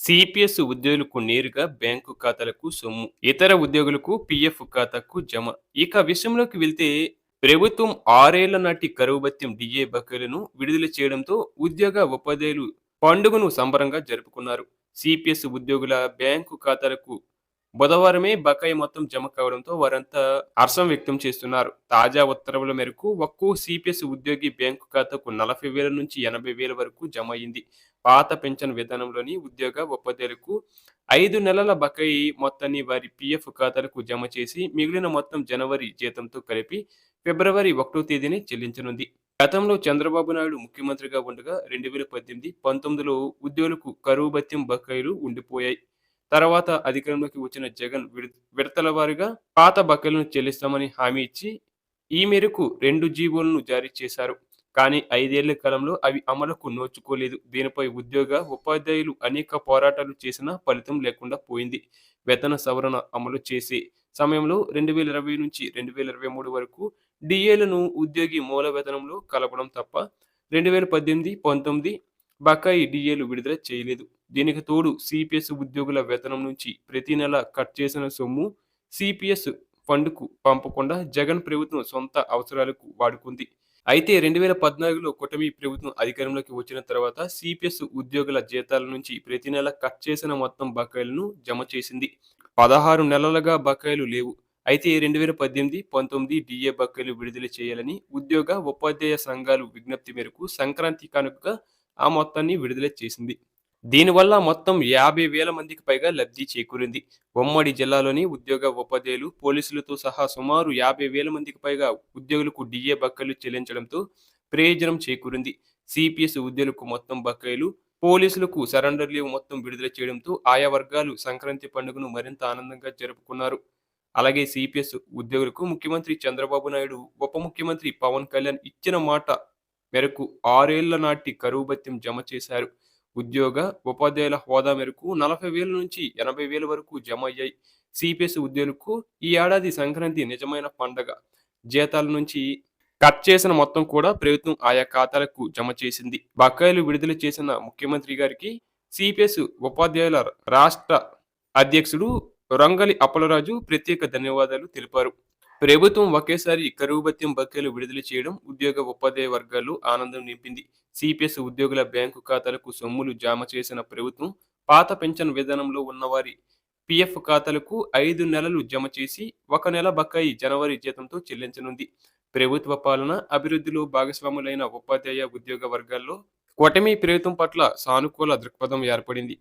CPS ఉద్యోగులకు నేరుగా bank ఖాతాలకు సొమ్ము, ఇతర ఉద్యోగులకు పిఎఫ్ ఖాతాకు జమ. ఇక విషయంలోకి వెళ్తే ప్రభుత్వం 6 ఏళ్ల నాటి కరువు భత్యం డిఏ బకాయిలను విడుదల చేయడంతో ఉద్యోగ ఉపాధ్యాయులు పండుగను సంబరంగా జరుపుకున్నారు. సిపిఎస్ ఉద్యోగుల బ్యాంకు ఖాతాలకు బుధవారమే బకాయి మొత్తం జమ కావడంతో వారంతా హర్షం వ్యక్తం చేస్తున్నారు. తాజా ఉత్తర్వుల మేరకు ఒక్కో సిపిఎస్ ఉద్యోగి బ్యాంకు ఖాతాకు 40,000 నుంచి 80,000 వరకు జమ అయింది. పాత పింఛన్ విధానంలోని ఉద్యోగ ఉపాధ్యాయులకు 5 నెలల బకాయి మొత్తాన్ని వారి పిఎఫ్ ఖాతాలకు జమ చేసి మిగిలిన మొత్తం జనవరి జీతంతో కలిపి ఫిబ్రవరి 1వ తేదీని చెల్లించనుంది. గతంలో చంద్రబాబు నాయుడు ముఖ్యమంత్రిగా ఉండగా 2018, 19లో ఉద్యోగులకు కరువు భత్యం బకాయిలు ఉండిపోయాయి. తర్వాత అధికారంలోకి వచ్చిన జగన్ విడతల వారీగా పాత బకాయిలను చెల్లిస్తామని హామీ ఇచ్చి ఈ మేరకు 2 జీవోలను జారీ చేశారు. కానీ 5 ఏళ్ల కాలంలో అవి అమలుకు నోచుకోలేదు. దీనిపై ఉద్యోగ, ఉపాధ్యాయులు అనేక పోరాటాలు చేసినా ఫలితం లేకుండా పోయింది. వేతన సవరణ అమలు చేసే సమయంలో 2020 నుంచి 2023 వరకు డిఏలను ఉద్యోగి మూల వేతనంలో కలపడం తప్ప 2018, 19 బకాయి డిఏలు విడుదల చేయలేదు. దీనికి తోడు సిపిఎస్ ఉద్యోగుల వేతనం నుంచి ప్రతి నెల కట్ చేసిన సొమ్ము సిపిఎస్ ఫండ్‌కు పంపకుండా జగన్ ప్రభుత్వం సొంత అవసరాలకు వాడుకుంది. అయితే 2014లో కూటమి ప్రభుత్వం అధికారంలోకి వచ్చిన తర్వాత సిపిఎస్ ఉద్యోగుల జీతాల నుంచి ప్రతి నెల కట్ చేసిన మొత్తం బకాయిలను జమ చేసింది. 16 నెలలుగా బకాయిలు లేవు. అయితే 2018, 19 డిఏ బకాయిలు విడుదల చేయాలని ఉద్యోగ, ఉపాధ్యాయ సంఘాలు విజ్ఞప్తి మేరకు సంక్రాంతి కానుకగా ఆ మొత్తాన్ని విడుదల చేసింది. దీనివల్ల మొత్తం 50,000 మందికి పైగా లబ్ధి చేకూరింది. ఉమ్మడి జిల్లాలోని ఉద్యోగ, ఉపాధ్యాయులు, పోలీసులతో సహా సుమారు 50,000 మందికి పైగా ఉద్యోగులకు డిఏ బకాయిలు చెల్లించడంతో ప్రయోజనం చేకూరింది. సిపిఎస్ ఉద్యోగులకు మొత్తం బకాయిలు, పోలీసులకు సరెండర్ లీవ్ మొత్తం విడుదల చేయడంతో ఆయా వర్గాలు సంక్రాంతి పండుగను మరింత ఆనందంగా జరుపుకున్నారు. అలాగే సిపిఎస్ ఉద్యోగులకు ముఖ్యమంత్రి చంద్రబాబు నాయుడు, ఉప ముఖ్యమంత్రి పవన్ కళ్యాణ్ ఇచ్చిన మాట మేరకు 6 ఏళ్ల నాటి కరువు భత్యం జమ చేశారు. ఉద్యోగ, ఉపాధ్యాయుల హోదా మేరకు 40,000 నుంచి 80,000 వరకు జమ అయ్యాయి. సిపిఎస్ ఉద్యోగులకు ఈ ఏడాది సంక్రాంతి నిజమైన పండగ. జీతాల నుంచి కట్ చేసిన మొత్తం కూడా ప్రభుత్వం ఆయా ఖాతాలకు జమ చేసింది. బకాయిలు విడుదల చేసిన ముఖ్యమంత్రి గారికి సిపిఎస్ ఉపాధ్యాయుల రాష్ట్ర అధ్యక్షుడు రంగలి అప్పలరాజు ప్రత్యేక ధన్యవాదాలు తెలిపారు. ప్రభుత్వం ఒకేసారి కరువు భత్యం బకాయిలు విడుదల చేయడం ఉద్యోగ, ఉపాధ్యాయ వర్గాల్లో ఆనందం నింపింది. సిపిఎస్ ఉద్యోగుల బ్యాంకు ఖాతాలకు సొమ్ములు జమ చేసిన ప్రభుత్వం పాత పెన్షన్ విధానంలో ఉన్నవారి పిఎఫ్ ఖాతాలకు 5 నెలలు జమ చేసి 1 నెల బకాయి జనవరి జీతంతో చెల్లించనుంది. ప్రభుత్వ పాలన, అభివృద్ధిలో భాగస్వాములైన ఉపాధ్యాయ, ఉద్యోగ వర్గాల్లో కూటమి ప్రభుత్వం పట్ల సానుకూల దృక్పథం ఏర్పడింది.